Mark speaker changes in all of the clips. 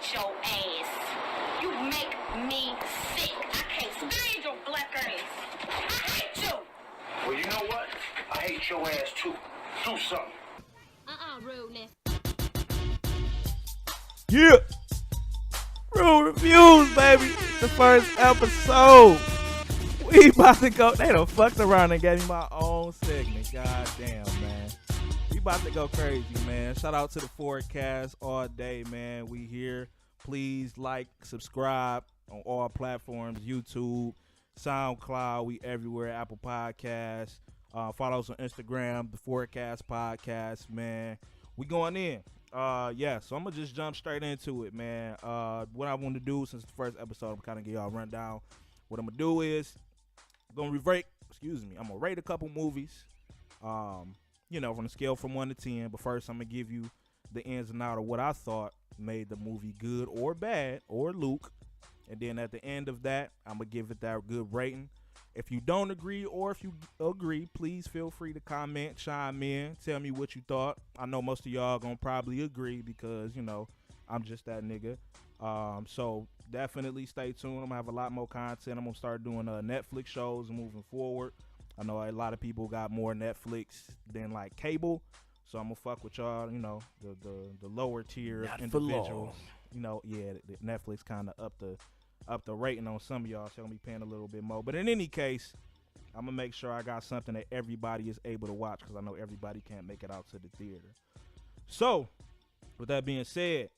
Speaker 1: hate your ass. You make me sick. I can't stand your black ass. I hate you.
Speaker 2: Well, you know what? I hate your ass too. Do something.
Speaker 1: RudeNess.
Speaker 3: Yeah. Rude Reviews, baby. The first episode. We about to go. They done fucked around and gave me my own segment. God damn, man. We about to go crazy, man. Shout out to the forecast all day, man. We here. Please like, subscribe on all platforms. YouTube, SoundCloud. We everywhere. Apple Podcasts. Follow us on Instagram, the Forecast Podcast, man. We going in. So I'm gonna just jump straight into it, man. What I want to do since the first episode, I'm kind of give y'all a rundown. What I'm gonna do is I'm gonna rate a couple movies, from the scale from 1 to 10. But first, I'm gonna give you the ins and outs of what I thought made the movie good or bad, or Luke. And then at the end of that, I'm gonna give it that good rating. If you don't agree or if you agree, please feel free to comment, chime in, tell me what you thought. I know most of y'all gonna probably agree because, I'm just that nigga. So definitely stay tuned. I'm gonna have a lot more content. I'm gonna start doing Netflix shows moving forward. I know a lot of people got more Netflix than like cable. So I'm gonna fuck with y'all, the lower tier
Speaker 4: Not
Speaker 3: individuals. The Netflix kind of up the rating on some of y'all, so I'm gonna be paying a little bit more. But in any case, I'm gonna make sure I got something that everybody is able to watch because I know everybody can't make it out to the theater. So, with that being said,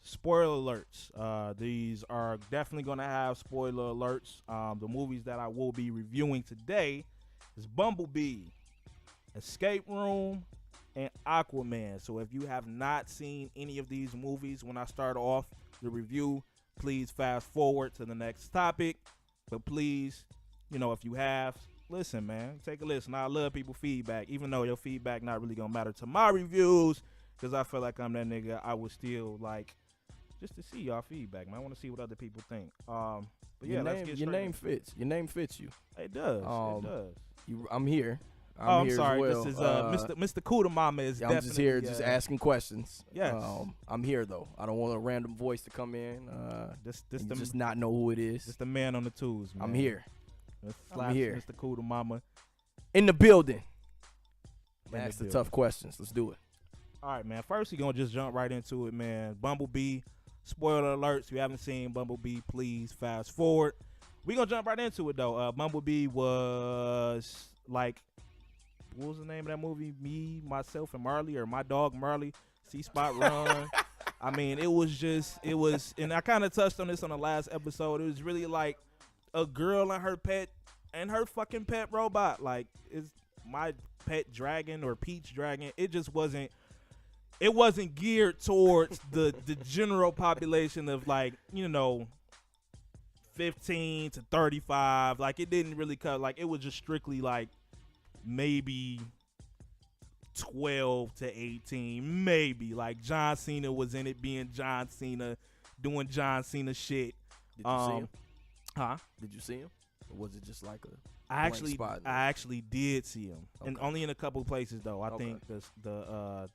Speaker 3: spoiler alerts. These are definitely gonna have spoiler alerts. The movies that I will be reviewing today is Bumblebee, Escape Room, and Aquaman. So if you have not seen any of these movies when I start off the review, please fast forward to the next topic. But please, if you have, listen, man, take a listen. I love people feedback, even though your feedback not really gonna matter to my reviews, because I feel like I'm that nigga. I would still like just to see y'all feedback, man. I want to see what other people think. But yeah, let's get
Speaker 4: your
Speaker 3: straight
Speaker 4: name fits. Your name fits you.
Speaker 3: It does. It does.
Speaker 4: I'm here.
Speaker 3: I'm
Speaker 4: here
Speaker 3: sorry.
Speaker 4: As well.
Speaker 3: This is Mr. Kuda Mama is
Speaker 4: I'm
Speaker 3: definitely
Speaker 4: just here, just asking questions.
Speaker 3: Yes.
Speaker 4: I'm here though. I don't want a random voice to come in. Just not know who it is.
Speaker 3: Just the man on the tools, man.
Speaker 4: I'm here. I'm here.
Speaker 3: Mr. Kuda Mama
Speaker 4: in the building.
Speaker 3: In
Speaker 4: Ask
Speaker 3: the
Speaker 4: the
Speaker 3: building.
Speaker 4: tough questions. Let's do it.
Speaker 3: All right, man. First, we're going to just jump right into it, man. Bumblebee, spoiler alerts. If you haven't seen Bumblebee, please fast forward. We're going to jump right into it, though. Bumblebee was like, what was the name of that movie? Me, Myself, and Marley, or My Dog Marley, C-Spot Run. I mean, it was, and I kind of touched on this on the last episode. It was really like a girl and her pet, and her fucking pet robot. Like, it's my pet dragon or Peach Dragon. It just wasn't. It wasn't geared towards the general population of 15 to 35. Like, it didn't really cut. Like, it was just strictly like maybe 12 to 18, maybe. Like, John Cena was in it, being John Cena, doing John Cena shit.
Speaker 4: Did you see him?
Speaker 3: Huh?
Speaker 4: Did you see him? Or was it just like a
Speaker 3: I
Speaker 4: spot?
Speaker 3: actually did see him,
Speaker 4: Okay.
Speaker 3: and only in a couple places though. I
Speaker 4: Okay.
Speaker 3: think the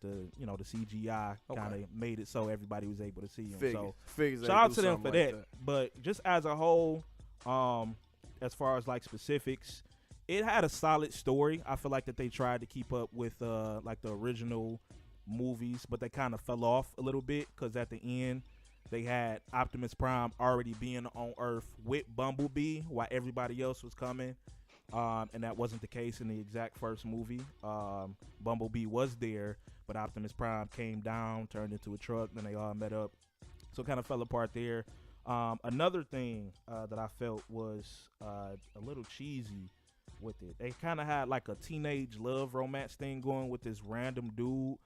Speaker 3: CGI kind of made it so everybody was able to see him. So
Speaker 4: Figures
Speaker 3: shout out to them for that. But just as a whole, as far as like specifics, it had a solid story. I feel like that they tried to keep up with like the original movies, but they kind of fell off a little bit because at the end they had Optimus Prime already being on Earth with Bumblebee while everybody else was coming. And that wasn't the case in the exact first movie. Bumblebee was there, but Optimus Prime came down, turned into a truck, then they all met up. So it kind of fell apart there. Another thing that I felt was a little cheesy with it. They kind of had like a teenage love romance thing going with this random dude.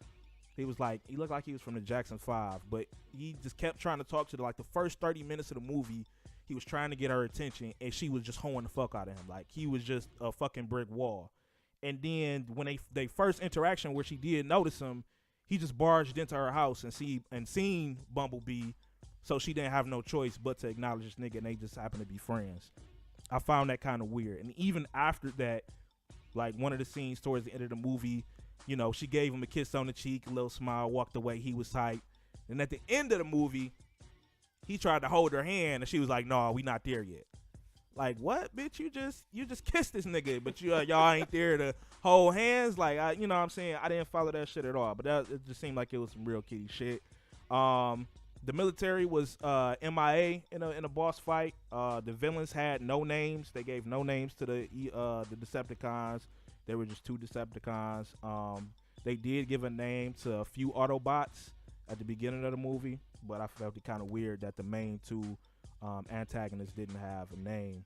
Speaker 3: He looked like he was from the Jackson 5, but he just kept trying to talk to her. Like the first 30 minutes of the movie, he was trying to get her attention, and she was just hoeing the fuck out of him. Like, he was just a fucking brick wall. And then when they first interaction where she did notice him, he just barged into her house and seen Bumblebee, so she didn't have no choice but to acknowledge this nigga, and they just happened to be friends. I found that kind of weird. And even after that, like one of the scenes towards the end of the movie, she gave him a kiss on the cheek, a little smile, walked away. He was tight. And at the end of the movie, he tried to hold her hand, and she was like, "No, we not there yet." Like, what, bitch? You just kissed this nigga, but y'all ain't there to hold hands. Like, you know what I'm saying? I didn't follow that shit at all, but it just seemed like it was some real kitty shit. The military was MIA in a boss fight. The villains had no names. They gave no names to the Decepticons. They were just 2 Decepticons. They did give a name to a few Autobots at the beginning of the movie, but I felt it kind of weird that the main 2 antagonists didn't have a name.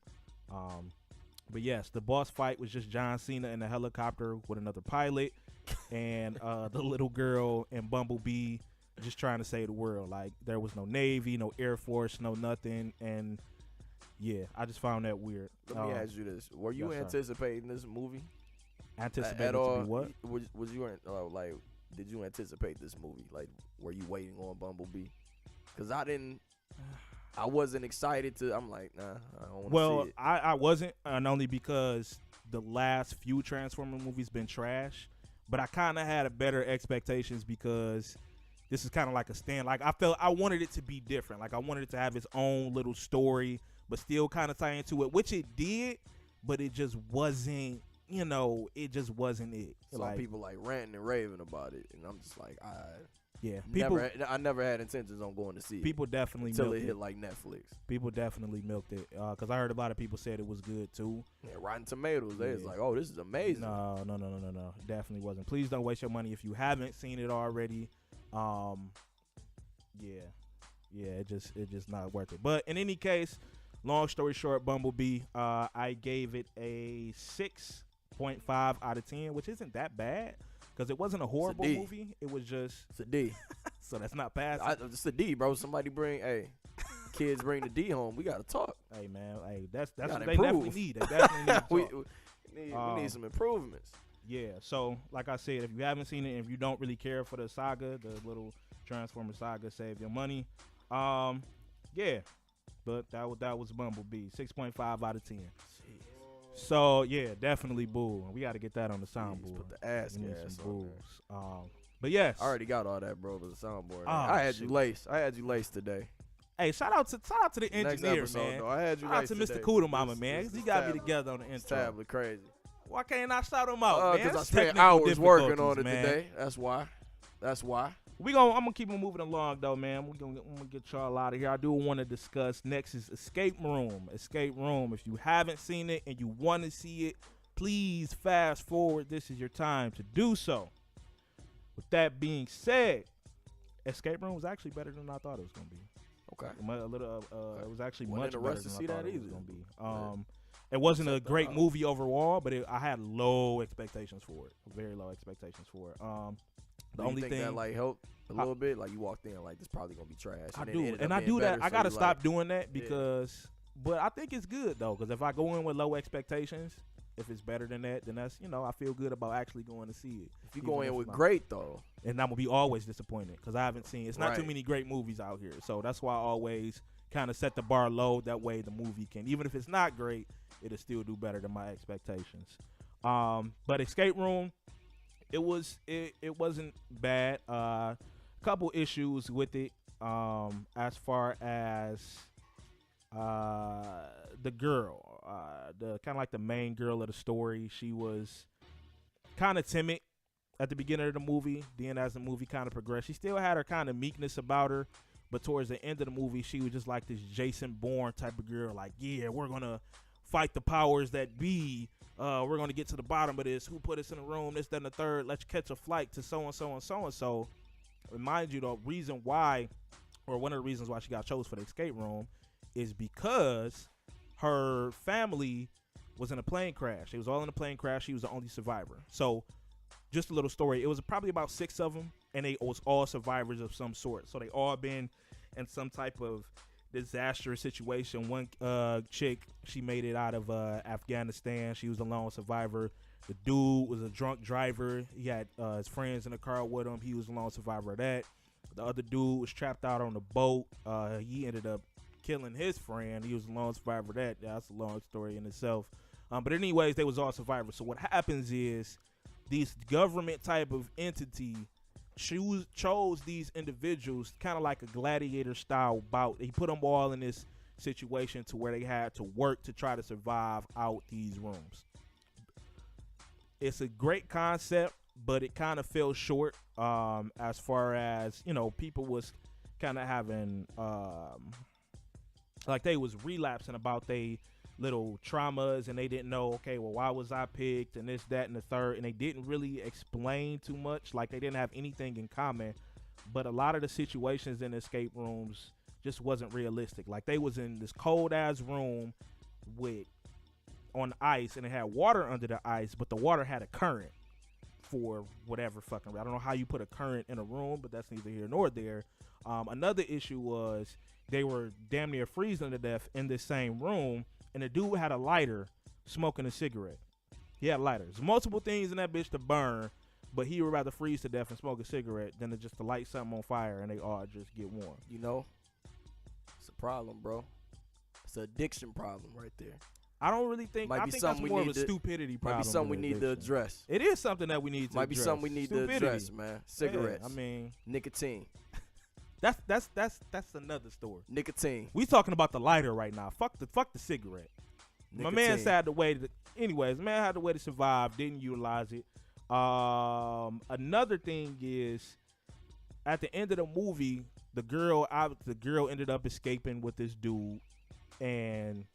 Speaker 3: But yes, the boss fight was just John Cena in a helicopter with another pilot, and the little girl and Bumblebee just trying to save the world. Like, there was no Navy, no Air Force, no nothing, and yeah, I just found that weird.
Speaker 4: Let me ask you this: were you anticipating this movie?
Speaker 3: Anticipating
Speaker 4: at all?
Speaker 3: To be what?
Speaker 4: Was you like? Did you anticipate this movie? Like, were you waiting on Bumblebee? Because I didn't. I wasn't excited to. I'm like, nah, I don't want to see it.
Speaker 3: I wasn't, and only because the last few Transformer movies been trash. But I kind of had a better expectations because this is kind of like a stand. Like, I wanted it to be different. Like, I wanted it to have its own little story, but still kind of tie into it, which it did. But it just wasn't. You know, it just wasn't it.
Speaker 4: Some
Speaker 3: like,
Speaker 4: people like ranting and raving about it, and I'm just like, I
Speaker 3: I
Speaker 4: never had intentions on going to see it.
Speaker 3: People definitely
Speaker 4: until
Speaker 3: milked
Speaker 4: it hit like Netflix.
Speaker 3: People definitely milked it because I heard a lot of people said it was good too.
Speaker 4: Yeah, Rotten Tomatoes, they was like, oh, this is amazing.
Speaker 3: No, definitely wasn't. Please don't waste your money if you haven't seen it already. It just not worth it. But in any case, long story short, Bumblebee, I gave it a 6.5 out of 10, which isn't that bad because it wasn't a horrible movie. It was just
Speaker 4: it's a D.
Speaker 3: So that's not passing.
Speaker 4: It's a D, bro. Somebody kids bring the D home. We gotta talk.
Speaker 3: Hey man, that's what
Speaker 4: improve.
Speaker 3: they definitely need. They definitely need
Speaker 4: we need some improvements.
Speaker 3: Yeah. So like I said, if you haven't seen it, and if you don't really care for the saga, the little Transformer saga, save your money. Yeah. But that was Bumblebee, 6.5 out of 10. So yeah, definitely boo. We got to get that on the soundboard.
Speaker 4: Put the ass gas on there.
Speaker 3: But yes,
Speaker 4: I already got all that, bro. With the soundboard.
Speaker 3: I
Speaker 4: had you laced today.
Speaker 3: Hey, shout out to the engineer,
Speaker 4: episode,
Speaker 3: man.
Speaker 4: Though, I had you
Speaker 3: shout out to Mr. Cooter Mama, man. He got me together on the intro.
Speaker 4: Tablet crazy.
Speaker 3: Why can't I shout him out, man?
Speaker 4: Because I spent hours working on it today. That's why.
Speaker 3: I'm gonna keep on moving along though, man. I'm gonna get y'all out of here. I do want to discuss next is Escape Room. Escape Room. If you haven't seen it and you want to see it, please fast forward. This is your time to do so. With that being said, Escape Room was actually better than I thought it was gonna be.
Speaker 4: Okay.
Speaker 3: It was actually much
Speaker 4: Wasn't in a
Speaker 3: better
Speaker 4: rush
Speaker 3: than
Speaker 4: to
Speaker 3: I
Speaker 4: see
Speaker 3: thought
Speaker 4: that
Speaker 3: it was
Speaker 4: either.
Speaker 3: gonna be. It wasn't a great movie overall, but I had low expectations for it. Very low expectations for it. The only thing
Speaker 4: that like helped a little bit, like you walked in like this probably gonna be trash.
Speaker 3: I do that. I gotta stop doing that because, but I think it's good though because if I go in with low expectations, if it's better than that, then that's I feel good about actually going to see it.
Speaker 4: If you go in with great though,
Speaker 3: and I'm gonna be always disappointed because I haven't seen. It's not too many great movies out here, so that's why I always kind of set the bar low. That way the movie can, even if it's not great, it'll still do better than my expectations. But Escape Room. It wasn't bad. Couple issues with it. As far as the girl, the kind of like the main girl of the story, she was kind of timid at the beginning of the movie. Then as the movie kind of progressed, she still had her kind of meekness about her. But towards the end of the movie, she was just like this Jason Bourne type of girl. Like, yeah, we're gonna fight the powers that be. We're going to get to the bottom of this. Who put us in the room? This, that, and the third. Let's catch a flight to so-and-so and so-and-so. Remind you, the reason why, or one of the reasons why she got chose for the escape room is because her family was in a plane crash. They was all in a plane crash. She was the only survivor. So just a little story. It was probably about 6 of them, and they was all survivors of some sort. So they all been in some type of disastrous situation. One chick, she made it out of Afghanistan. She was a lone survivor. The dude was a drunk driver. He had his friends in the car with him. He was a lone survivor of that. The other dude was trapped out on the boat. He ended up killing his friend. He was a lone survivor of that. Yeah, that's a long story in itself. But anyways, they was all survivors. So what happens is this government type of entity chose these individuals kind of like a gladiator style bout. He put them all in this situation to where they had to work to try to survive out these rooms. It's a great concept, but it kind of fell short as far as, you know, people was kind of having like they was relapsing about they little traumas, and they didn't know, okay, well, why was I picked, and this, that, and the third, and they didn't really explain too much. Like, they didn't have anything in common, but a lot of the situations in escape rooms just wasn't realistic. Like, they was in this cold ass room with on ice, and it had water under the ice, but the water had a current for whatever fucking, I don't know how you put a current in a room, but that's neither here nor there. Another issue was they were damn near freezing to death in this same room, and the dude had a lighter smoking a cigarette. He had lighters. Multiple things in that bitch to burn, but he would rather freeze to death and smoke a cigarette than to just to light something on fire and they all just get warm.
Speaker 4: You know, it's a problem, bro. It's an addiction problem right there.
Speaker 3: I don't really think, I think that's more of a stupidity problem.
Speaker 4: Might be something we need to address.
Speaker 3: It is something that we need to address.
Speaker 4: Might be something we need to address, man. Cigarettes.
Speaker 3: Yeah, I mean,
Speaker 4: nicotine.
Speaker 3: That's another story.
Speaker 4: Nicotine.
Speaker 3: We talking about the lighter right now. Fuck the cigarette.
Speaker 4: Nicotine.
Speaker 3: My man had the way to. Anyways, man had the way to survive. Didn't utilize it. Another thing is, at the end of the movie, the girl ended up escaping with this dude, and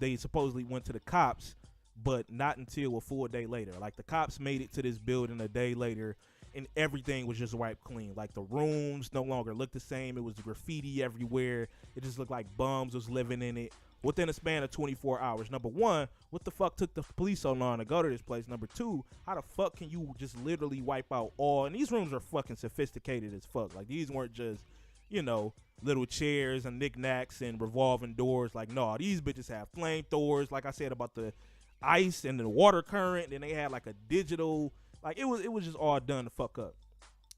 Speaker 3: they supposedly went to the cops, but not until a full day later. Like, the cops made it to this building a day later, and everything was just wiped clean. Like, the rooms no longer looked the same. It was graffiti everywhere. It just looked like bums was living in it within a span of 24 hours. Number one, what the fuck took the police so long to go to this place? Number two, how the fuck can you just literally wipe out all? And these rooms are fucking sophisticated as fuck. Like, these weren't just, you know, little chairs and knickknacks and revolving doors. Like, no, these bitches have flamethrowers. Like I said about the ice and the water current. And they had like a digital. Like, it was just all done to fuck up.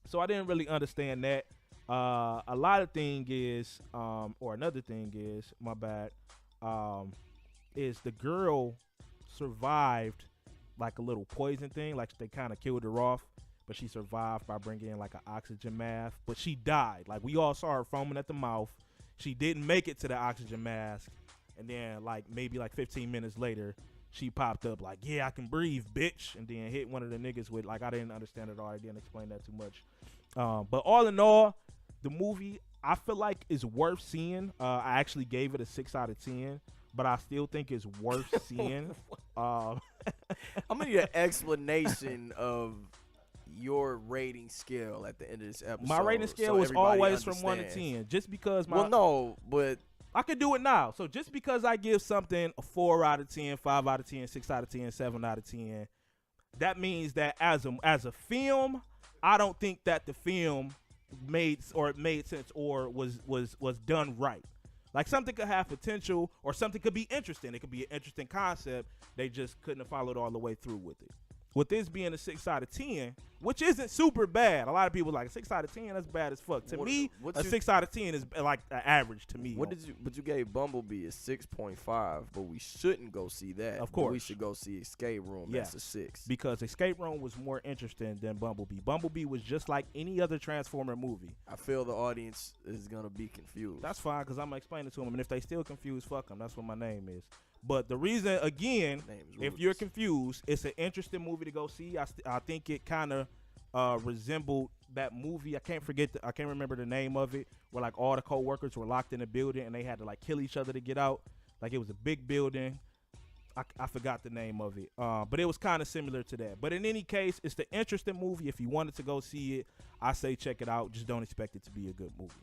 Speaker 3: So I didn't really understand that. A lot of thing is, or another thing is, my bad, is the girl survived like a little poison thing. Like, they kind of killed her off, but she survived by bringing in like an oxygen mask. But she died. Like, we all saw her foaming at the mouth. She didn't make it to the oxygen mask. And then like maybe like 15 minutes later, she popped up like, yeah, I can breathe, bitch. And then hit one of the niggas with, like, I didn't understand it all. I didn't explain that too much. But all in all, the movie, I feel like is worth seeing. I actually gave it a 6 out of 10, but I still think it's worth seeing. I'm
Speaker 4: gonna need an explanation of your rating scale at the end of this episode.
Speaker 3: My rating scale was always from 1 to 10. Just because my...
Speaker 4: Well, no, but...
Speaker 3: I could do it now. So just because I give something a 4 out of 10, 5 out of 10, 6 out of 10, 7 out of 10, that means that as a film, I don't think that the film made sense or was done right. Like, something could have potential or something could be interesting. It could be an interesting concept. They just couldn't have followed all the way through with it. With this being a 6 out of 10, which isn't super bad. A lot of people like 6 out of 10. That's bad as fuck. To me, a 6 out of 10 is like an average to me.
Speaker 4: But you gave Bumblebee a 6.5, but we shouldn't go see that.
Speaker 3: Of course,
Speaker 4: we should go see Escape Room.
Speaker 3: Yes,
Speaker 4: that's a 6
Speaker 3: because Escape Room was more interesting than Bumblebee. Bumblebee was just like any other Transformer movie.
Speaker 4: I feel the audience is gonna be confused.
Speaker 3: That's fine, because I'm gonna explain it to them, and if they still confused, fuck them. That's what my name is. But the reason, again, if you're confused, it's an interesting movie to go see. I think it kind of resembled that movie. I can't remember the name of it, where like all the co-workers were locked in a building and they had to like kill each other to get out. Like, it was a big building. I forgot the name of it. But it was kind of similar to that. But in any case, it's the interesting movie. If you wanted to go see it, I say check it out. Just don't expect it to be a good movie.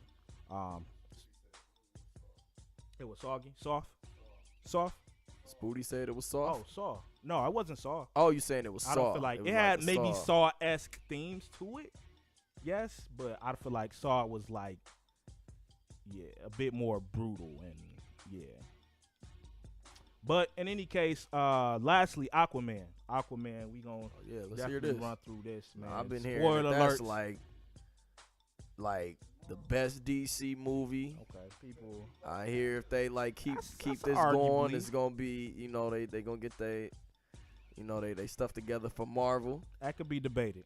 Speaker 3: It was soggy, soft.
Speaker 4: Spooty said it was soft.
Speaker 3: Oh, Saw. No, it wasn't Saw.
Speaker 4: Oh, you saying it was Saw?
Speaker 3: I don't feel like it had maybe Saw-esque themes to it. Yes, but I feel like Saw was like, yeah, a bit more brutal and yeah. But in any case, lastly, Aquaman. We gonna
Speaker 4: let's hear this.
Speaker 3: Run through this, man.
Speaker 4: I've been hearing that's like the best DC movie.
Speaker 3: Okay, people.
Speaker 4: I hear if they like keep this
Speaker 3: arguably
Speaker 4: going, it's gonna be, you know, they gonna get You know, they stuff together for Marvel
Speaker 3: That could be debated.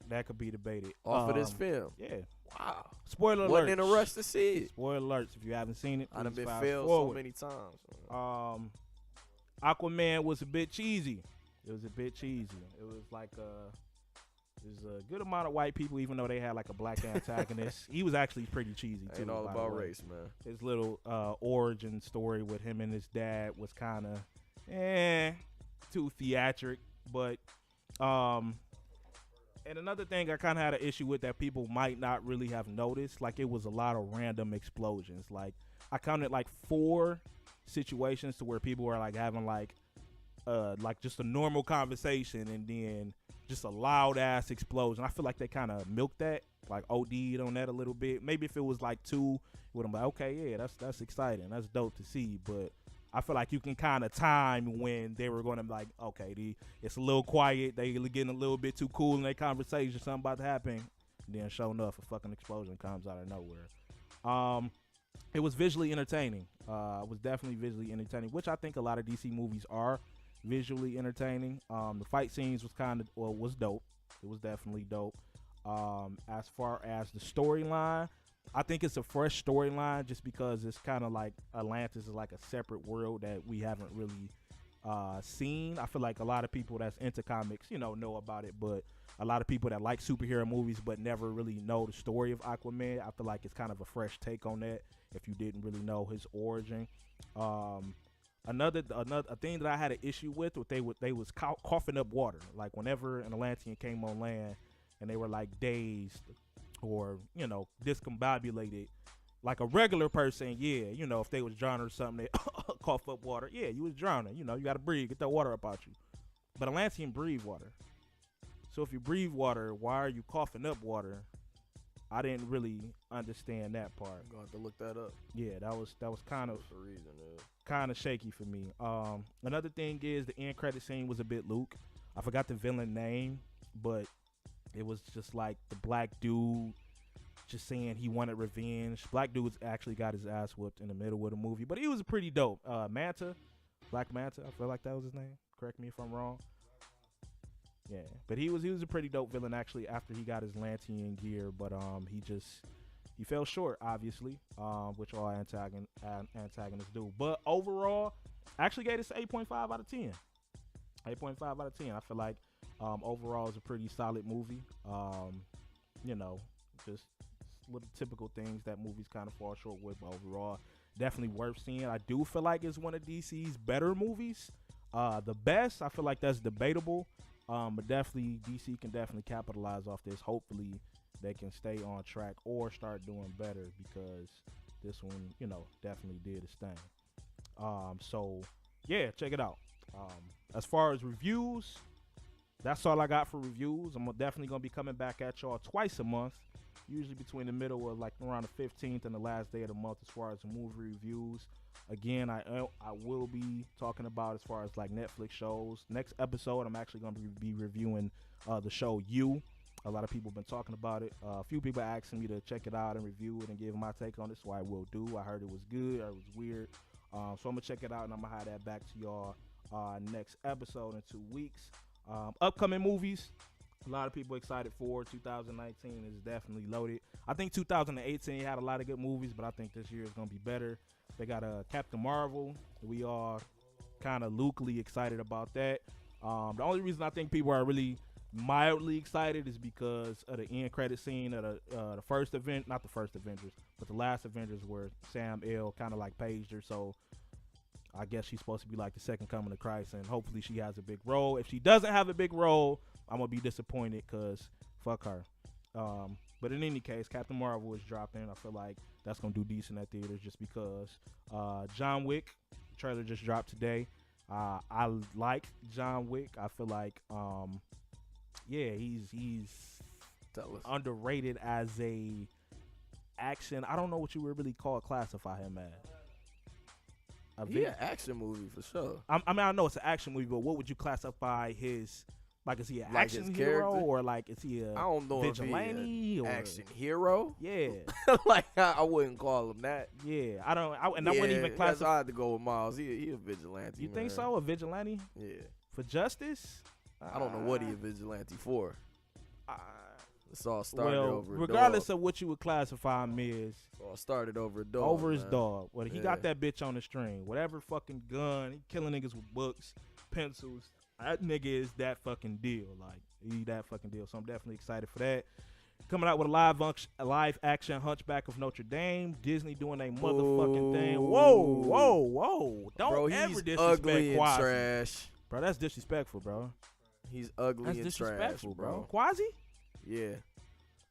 Speaker 4: off of this film.
Speaker 3: Yeah.
Speaker 4: Wow.
Speaker 3: Spoiler alert.
Speaker 4: Wasn't in a rush to see it.
Speaker 3: Spoiler alerts. If you haven't seen it,
Speaker 4: I done
Speaker 3: please
Speaker 4: been
Speaker 3: fast
Speaker 4: failed
Speaker 3: forward.
Speaker 4: so many times.
Speaker 3: Aquaman was a bit cheesy. It was a bit cheesy. It was like there's a good amount of white people, even though they had like a black antagonist. He was actually pretty cheesy too.
Speaker 4: Ain't all
Speaker 3: by
Speaker 4: about
Speaker 3: the way.
Speaker 4: race, man.
Speaker 3: His little origin story with him and his dad was kind of too theatric, but and another thing I kind of had an issue with that people might not really have noticed, like it was a lot of random explosions. Like I counted like 4 situations to where people were like having like just a normal conversation and then just a loud ass explosion. I feel like they kind of milked that, like OD'd on that a little bit. Maybe if it was like 2, would I'm like, okay, yeah, that's exciting, that's dope to see. But I feel like you can kind of time when they were going to be like, okay, it's a little quiet, they getting a little bit too cool in their conversation, something about to happen. And then sure enough, a fucking explosion comes out of nowhere. It was visually entertaining. It was definitely visually entertaining, which I think a lot of DC movies are visually entertaining. The fight scenes was dope. It was definitely dope. As far as the storyline, I think it's a fresh storyline just because it's kind of like Atlantis is like a separate world that we haven't really seen. I feel like a lot of people that's into comics, know about it, but a lot of people that like superhero movies but never really know the story of Aquaman, I feel like it's kind of a fresh take on that if you didn't really know his origin. Another thing that I had an issue with, they was coughing up water. Like whenever an Atlantean came on land and they were like dazed or discombobulated, like a regular person, if they was drowning or something, they cough up water. Yeah, you was drowning. You gotta breathe, get that water up out you. But Atlantean breathe water. So if you breathe water, why are you coughing up water? I didn't really understand that part.
Speaker 4: I'm gonna have to look that up.
Speaker 3: Yeah, that was kind of
Speaker 4: the reason.
Speaker 3: Kind of shaky for me. Another thing is the end credit scene was a bit Luke. I forgot the villain name, but it was just like the black dude just saying he wanted revenge. Black dude actually got his ass whooped in the middle of the movie, but he was pretty dope. Black Manta, I feel like that was his name. Correct me if I'm wrong. Yeah, but he was a pretty dope villain actually after he got his Lantean gear, but he fell short, obviously, which all antagonists do. But overall, I actually gave this 8.5 out of 10. 8.5 out of 10. I feel like overall it's a pretty solid movie. Just little typical things that movies kind of fall short with, but overall, definitely worth seeing. I do feel like it's one of DC's better movies. The best, I feel like that's debatable. But definitely, DC can definitely capitalize off this. Hopefully, they can stay on track or start doing better because this one, definitely did its thing. So, yeah, check it out. As far as reviews, that's all I got for reviews. I'm definitely going to be coming back at y'all twice a month, usually between the middle of like around the 15th and the last day of the month as far as the movie reviews. Again, I will be talking about as far as like Netflix shows. Next episode, I'm actually going to be reviewing the show You. A lot of people have been talking about it. A few people asking me to check it out and review it and give my take on it, so I will do. I heard it was good or it was weird. So I'm going to check it out, and I'm going to have that back to y'all next episode in 2 weeks. Upcoming movies, a lot of people excited for 2019 is definitely loaded. I think 2018 had a lot of good movies, but I think this year is going to be better. They got Captain Marvel. We are kind of loosely excited about that. The only reason I think people are really mildly excited is because of the end credit scene of the first event, not the first Avengers, but the last Avengers where Sam L kind of like paged her. So I guess she's supposed to be like the second coming of Christ, and hopefully she has a big role. If she doesn't have a big role, I'm going to be disappointed because fuck her. But in any case, Captain Marvel is dropping. I feel like that's going to do decent at theaters just because. John Wick trailer just dropped today. I like John Wick. I feel like, he's underrated as a action. I don't know what you would really classify him as.
Speaker 4: Yeah, action movie for sure.
Speaker 3: I know it's an action movie, but what would you classify his? Like, is he an action hero or like is he a
Speaker 4: I don't know
Speaker 3: vigilante
Speaker 4: if he
Speaker 3: or
Speaker 4: action hero?
Speaker 3: Yeah,
Speaker 4: like I wouldn't call him that.
Speaker 3: Yeah, I wouldn't even classify.
Speaker 4: I had to go with Miles. He a vigilante.
Speaker 3: You think so? A vigilante?
Speaker 4: Yeah.
Speaker 3: For justice?
Speaker 4: I don't know what he a vigilante for. It's all started
Speaker 3: well,
Speaker 4: over a
Speaker 3: regardless
Speaker 4: dog.
Speaker 3: of what you would classify him as,
Speaker 4: It's all started over a dog.
Speaker 3: over his
Speaker 4: man.
Speaker 3: dog. Well, he
Speaker 4: Yeah.
Speaker 3: got that bitch on the string. Whatever fucking gun, he killing niggas with books, pencils. That nigga is that fucking deal. Like, he that fucking deal. So I'm definitely excited for that. Coming out with a live action Hunchback of Notre Dame. Disney doing a motherfucking thing. Whoa. Don't
Speaker 4: Bro,
Speaker 3: ever
Speaker 4: he's
Speaker 3: disrespect
Speaker 4: ugly and
Speaker 3: Quasi.
Speaker 4: trash.
Speaker 3: Bro, that's disrespectful, bro.
Speaker 4: He's ugly
Speaker 3: That's
Speaker 4: and
Speaker 3: disrespectful,
Speaker 4: trash, bro.
Speaker 3: Quasi?
Speaker 4: Yeah.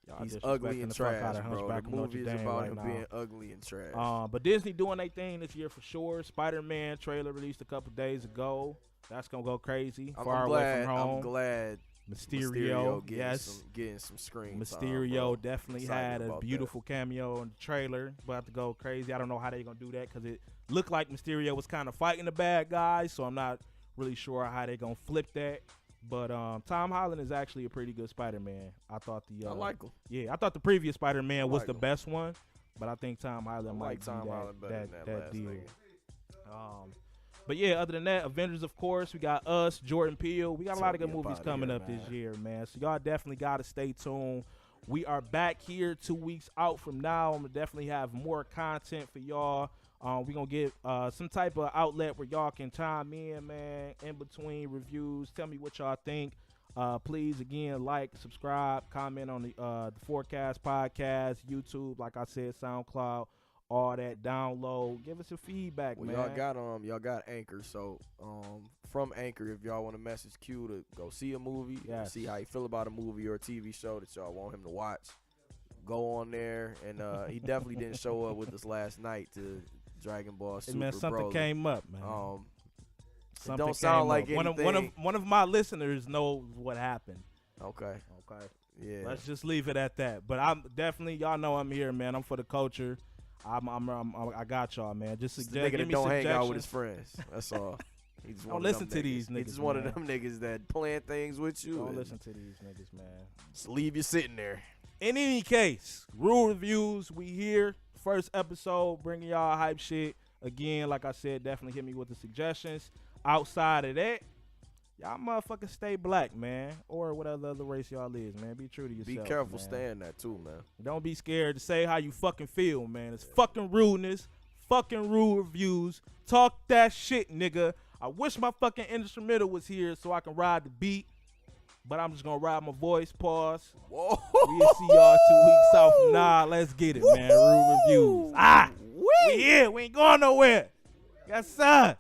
Speaker 3: Y'all
Speaker 4: He's
Speaker 3: disrespecting
Speaker 4: ugly and
Speaker 3: the fuck
Speaker 4: trash,
Speaker 3: out of
Speaker 4: bro.
Speaker 3: Hunchback
Speaker 4: The
Speaker 3: of Notre
Speaker 4: movie is
Speaker 3: Dame
Speaker 4: about
Speaker 3: right
Speaker 4: him
Speaker 3: now.
Speaker 4: being ugly and trash.
Speaker 3: But Disney doing their thing this year for sure. Spider-Man trailer released a couple days ago. That's gonna go crazy. Far away from home.
Speaker 4: I'm glad
Speaker 3: Mysterio,
Speaker 4: getting some screen
Speaker 3: Mysterio
Speaker 4: time, bro.
Speaker 3: definitely
Speaker 4: Excited
Speaker 3: had a
Speaker 4: about
Speaker 3: beautiful cameo in the trailer. About to go crazy. I don't know how they're gonna do that because it looked like Mysterio was kind of fighting the bad guys. So I'm not really sure how they're gonna flip that. But Tom Holland is actually a pretty good Spider-Man. I thought
Speaker 4: I like him.
Speaker 3: Yeah, I thought the previous Spider-Man was
Speaker 4: like
Speaker 3: the
Speaker 4: him.
Speaker 3: best one. But I think Tom Holland might
Speaker 4: like
Speaker 3: be
Speaker 4: Tom Holland better than that last
Speaker 3: deal.
Speaker 4: nigga.
Speaker 3: But yeah, other than that, Avengers, of course, we got us, Jordan Peele. We got a lot of
Speaker 4: Tell
Speaker 3: good
Speaker 4: me
Speaker 3: movies
Speaker 4: about it
Speaker 3: coming
Speaker 4: here,
Speaker 3: up this
Speaker 4: man.
Speaker 3: year, man. So y'all definitely got to stay tuned. We are back here 2 weeks out from now. I'm going to definitely have more content for y'all. We're going to get some type of outlet where y'all can chime in, man, in between reviews. Tell me what y'all think. Please, again, like, subscribe, comment on the Forecast Podcast, YouTube, like I said, SoundCloud. All that, download, give us some feedback,
Speaker 4: Well,
Speaker 3: man.
Speaker 4: y'all got Anchor, so from Anchor, if y'all want to message Q to go see a movie,
Speaker 3: Yes.
Speaker 4: see how you feel about a movie or a TV show that y'all want him to watch, go on there. And he definitely didn't show up with us last night to Dragon Ball Super
Speaker 3: Man, something
Speaker 4: Broly.
Speaker 3: came up, man.
Speaker 4: It don't sound like
Speaker 3: one
Speaker 4: anything.
Speaker 3: of my listeners knows what happened.
Speaker 4: Okay. Yeah.
Speaker 3: Let's just leave it at that. But I'm definitely, y'all know I'm here, man. I'm for the culture. I got y'all, man. Just
Speaker 4: It's the
Speaker 3: suggest,
Speaker 4: nigga
Speaker 3: give
Speaker 4: that
Speaker 3: me
Speaker 4: don't hang out with his
Speaker 3: suggestions.
Speaker 4: friends. That's all. He just
Speaker 3: Don't
Speaker 4: one of
Speaker 3: listen
Speaker 4: them
Speaker 3: to these
Speaker 4: He
Speaker 3: niggas,
Speaker 4: just one of
Speaker 3: man.
Speaker 4: them niggas that plan things with you.
Speaker 3: Don't
Speaker 4: and
Speaker 3: listen to these niggas, man.
Speaker 4: Just leave you sitting there.
Speaker 3: In any case, Rule Reviews, we here. First episode, bringing y'all hype shit. Again, like I said, definitely hit me with the suggestions. Outside of that, y'all motherfuckers stay black, man. Or whatever other race y'all is, man. Be true to yourself.
Speaker 4: Be careful
Speaker 3: man.
Speaker 4: staying that too, man.
Speaker 3: Don't be scared to say how you fucking feel, man. It's fucking rudeness, fucking Rule Reviews. Talk that shit, nigga. I wish my fucking instrumental was here so I can ride the beat. But I'm just going to ride my voice. Pause.
Speaker 4: Whoa.
Speaker 3: We'll see y'all 2 weeks out from now. Let's get it, man. Rule Reviews. We here. We ain't going nowhere. Yes, sir.